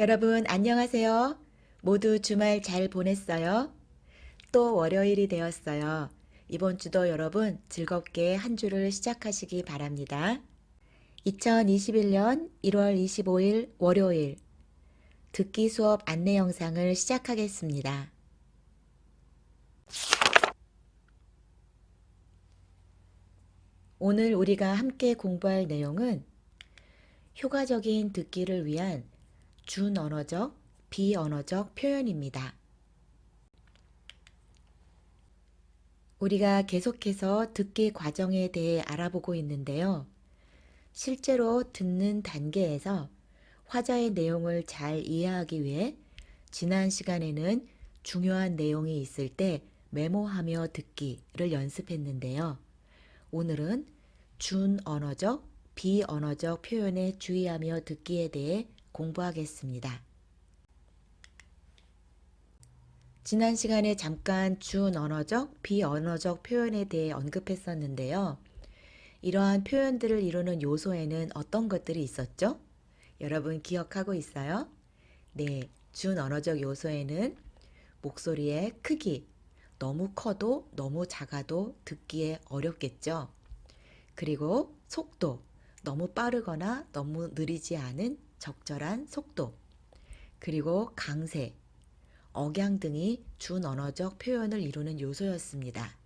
여러분 안녕하세요. 모두 주말 잘 보냈어요? 또 월요일이 되었어요. 이번 주도 여러분 즐겁게 한 주를 시작하시기 바랍니다. 2021년 1월 25일 월요일 듣기 수업 안내 영상을 시작하겠습니다. 오늘 우리가 함께 공부할 내용은 효과적인 듣기를 위한 준언어적, 비언어적 표현입니다. 우리가 계속해서 듣기 과정에 대해 알아보고 있는데요. 실제로 듣는 단계에서 화자의 내용을 잘 이해하기 위해 지난 시간에는 중요한 내용이 있을 때 메모하며 듣기를 연습했는데요. 오늘은 준언어적, 비언어적 표현에 주의하며 듣기에 대해 공부하겠습니다. 지난 시간에 잠깐 준언어적, 비언어적 표현에 대해 언급했었는데요. 이러한 표현들을 이루는 요소에는 어떤 것들이 있었죠? 여러분 기억하고 있어요? 네, 준언어적 요소에는 목소리의 크기, 너무 커도 너무 작아도 듣기에 어렵겠죠. 그리고 속도, 너무 빠르거나 너무 느리지 않은 적절한 속도, 그리고 강세, 억양 등이 준언어적 표현을 이루는 요소였습니다.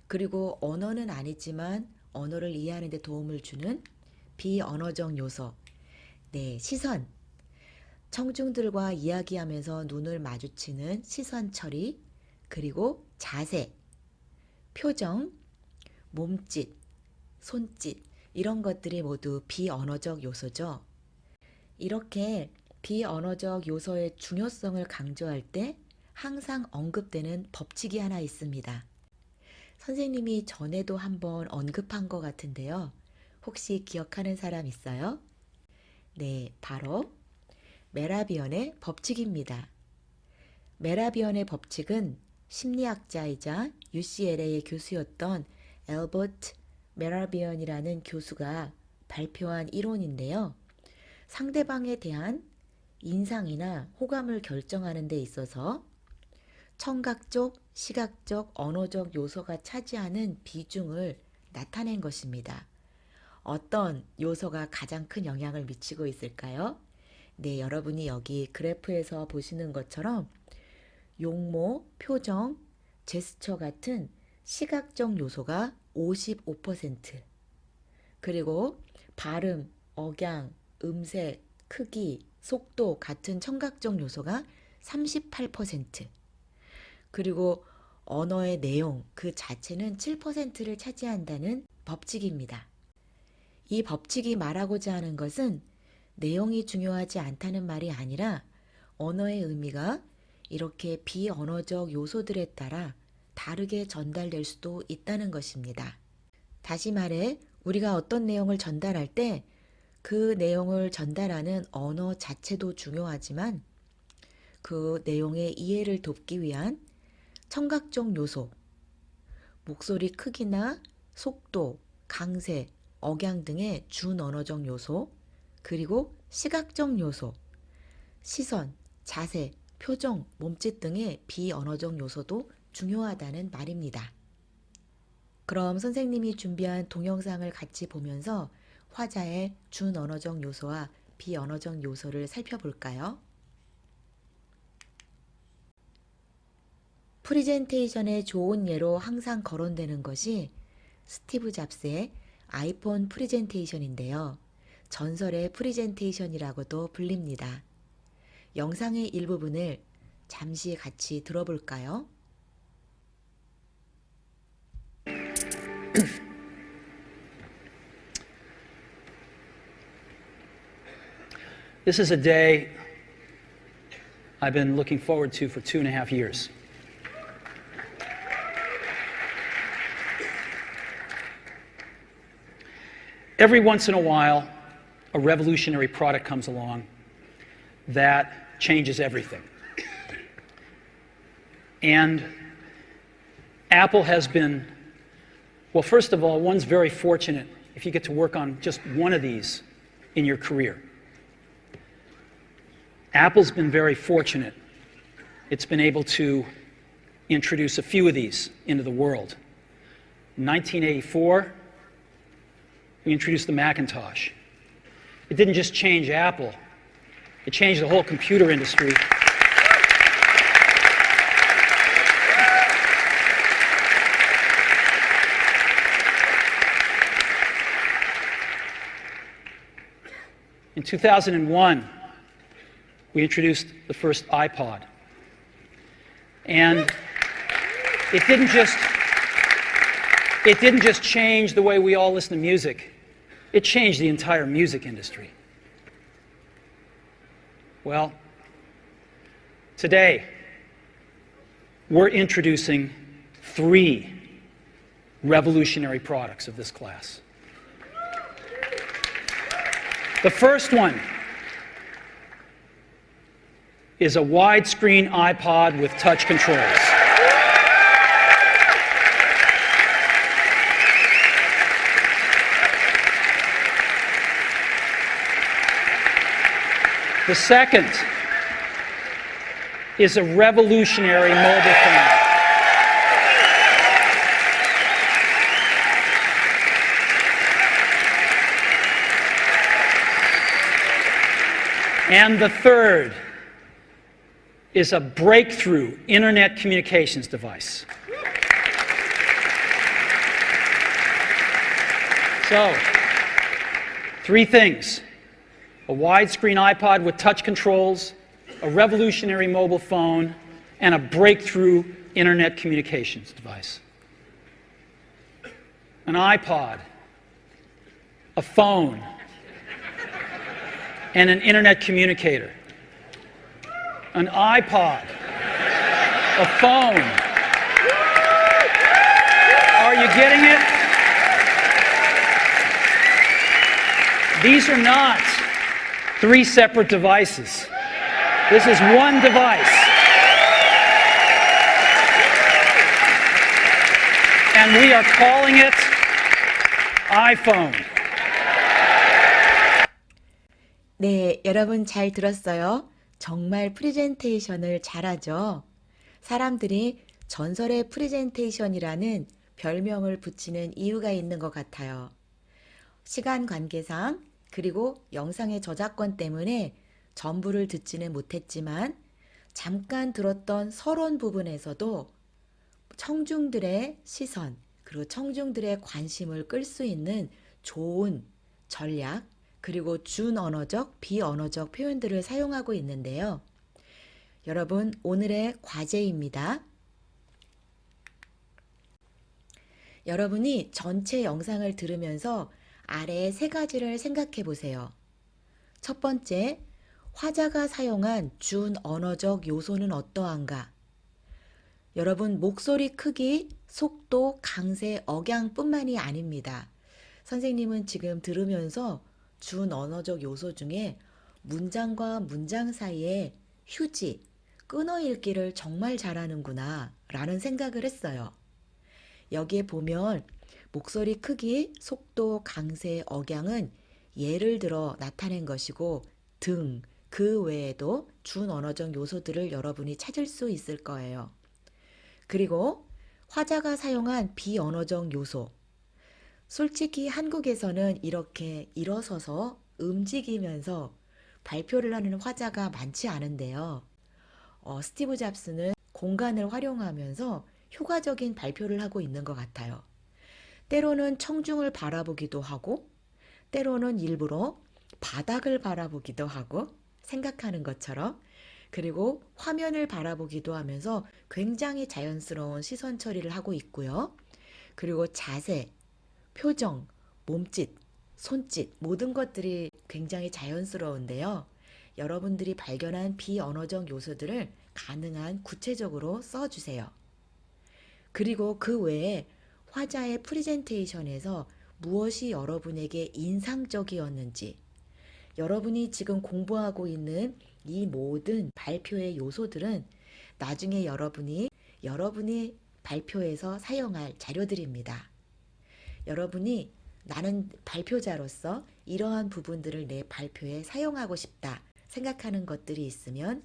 그리고 언어는 아니지만 언어를 이해하는 데 도움을 주는 비언어적 요소, 네, 시선, 청중들과 이야기하면서 눈을 마주치는 시선 처리, 그리고 자세, 표정, 몸짓, 손짓, 이런 것들이 모두 비언어적 요소죠. 이렇게 비언어적 요소의 중요성을 강조할 때 항상 언급되는 법칙이 하나 있습니다. 선생님이 전에도 한번 언급한 것 같은데요. 혹시 기억하는 사람 있어요? 네, 바로 메라비언의 법칙입니다. 메라비언의 법칙은 심리학자이자 UCLA의 교수였던 엘버트 메라비언이라는 교수가 발표한 이론인데요. 상대방에 대한 인상이나 호감을 결정하는 데 있어서 청각적, 시각적, 언어적 요소가 차지하는 비중을 나타낸 것입니다. 어떤 요소가 가장 큰 영향을 미치고 있을까요? 네, 여러분이 여기 그래프에서 보시는 것처럼 용모, 표정, 제스처 같은 시각적 요소가 55%, 그리고 발음, 억양, 음색, 크기, 속도 같은 청각적 요소가 38%, 그리고 언어의 내용 그 자체는 7%를 차지한다는 법칙입니다. 이 법칙이 말하고자 하는 것은 내용이 중요하지 않다는 말이 아니라 언어의 의미가 이렇게 비언어적 요소들에 따라 다르게 전달될 수도 있다는 것입니다. 다시 말해 우리가 어떤 내용을 전달할 때 그 내용을 전달하는 언어 자체도 중요하지만 그 내용의 이해를 돕기 위한 청각적 요소, 목소리 크기나 속도, 강세, 억양 등의 준언어적 요소, 그리고 시각적 요소, 시선, 자세, 표정, 몸짓 등의 비언어적 요소도 중요하다는 말입니다. 그럼 선생님이 준비한 동영상을 같이 보면서 화자의 준언어적 요소와 비언어적 요소를 살펴볼까요? 프리젠테이션의 좋은 예로 항상 거론되는 것이 스티브 잡스의 아이폰 프리젠테이션인데요. 전설의 프리젠테이션이라고도 불립니다. 영상의 일부분을 잠시 같이 들어볼까요? This is a day I've been looking forward to for 2.5 years. Every once in a while, a revolutionary product comes along that changes everything. And Apple has been, well, first of all, one's very fortunate if you get to work on just one of these in your career. Apple's been very fortunate. It's been able to introduce a few of these into the world. In 1984, we introduced the Macintosh. It didn't just change Apple, it changed the whole computer industry. In 2001, we introduced the first iPod. And it didn't just change the way we all listen to music, it changed the entire music industry. Well, today, we're introducing 3 revolutionary products of this class. The first one is a widescreen iPod with touch controls. The second is a revolutionary mobile phone. And the third is a breakthrough internet communications device. So, 3 things: a widescreen iPod with touch controls, a revolutionary mobile phone, and a breakthrough internet communications device. An iPod, a phone, and an internet communicator. An iPod, a phone. Are you getting it? These are not 3 separate devices. This is one device. And we are calling it iPhone. 네, 여러분 잘 들었어요? 정말 프레젠테이션을 잘하죠? 사람들이 전설의 프레젠테이션이라는 별명을 붙이는 이유가 있는 것 같아요. 시간 관계상 그리고 영상의 저작권 때문에 전부를 듣지는 못했지만 잠깐 들었던 서론 부분에서도 청중들의 시선 그리고 청중들의 관심을 끌 수 있는 좋은 전략 그리고 준언어적, 비언어적 표현들을 사용하고 있는데요. 여러분, 오늘의 과제입니다. 여러분이 전체 영상을 들으면서 아래 3가지를 생각해 보세요. 첫 번째, 화자가 사용한 준언어적 요소는 어떠한가? 여러분, 목소리 크기, 속도, 강세, 억양뿐만이 아닙니다. 선생님은 지금 들으면서 준언어적 요소 중에 문장과 문장 사이에 휴지, 끊어읽기를 정말 잘하는구나 라는 생각을 했어요. 여기에 보면 목소리 크기, 속도, 강세, 억양은 예를 들어 나타낸 것이고 등, 그 외에도 준언어적 요소들을 여러분이 찾을 수 있을 거예요. 그리고 화자가 사용한 비언어적 요소, 솔직히 한국에서는 이렇게 일어서서 움직이면서 발표를 하는 화자가 많지 않은데요. 스티브 잡스는 공간을 활용하면서 효과적인 발표를 하고 있는 것 같아요. 때로는 청중을 바라보기도 하고 때로는 일부러 바닥을 바라보기도 하고 생각하는 것처럼 그리고 화면을 바라보기도 하면서 굉장히 자연스러운 시선 처리를 하고 있고요. 그리고 자세, 표정, 몸짓, 손짓 모든 것들이 굉장히 자연스러운데요. 여러분들이 발견한 비언어적 요소들을 가능한 구체적으로 써주세요. 그리고 그 외에 화자의 프레젠테이션에서 무엇이 여러분에게 인상적이었는지, 여러분이 지금 공부하고 있는 이 모든 발표의 요소들은 나중에 여러분이 발표에서 사용할 자료들입니다. 여러분이 나는 발표자로서 이러한 부분들을 내 발표에 사용하고 싶다 생각하는 것들이 있으면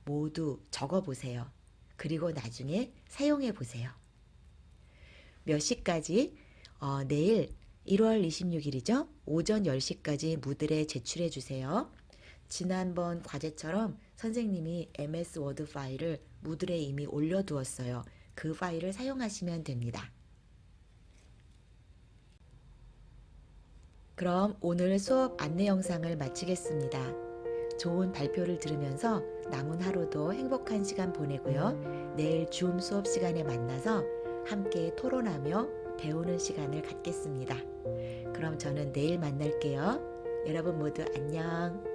모두 적어 보세요. 그리고 나중에 사용해 보세요. 몇 시까지? 내일 1월 26일이죠? 오전 10시까지 무들에 제출해 주세요. 지난번 과제처럼 선생님이 MS 워드 파일을 무들에 이미 올려두었어요. 그 파일을 사용하시면 됩니다. 그럼 오늘 수업 안내 영상을 마치겠습니다. 좋은 발표를 들으면서 남은 하루도 행복한 시간 보내고요. 내일 줌 수업 시간에 만나서 함께 토론하며 배우는 시간을 갖겠습니다. 그럼 저는 내일 만날게요. 여러분 모두 안녕.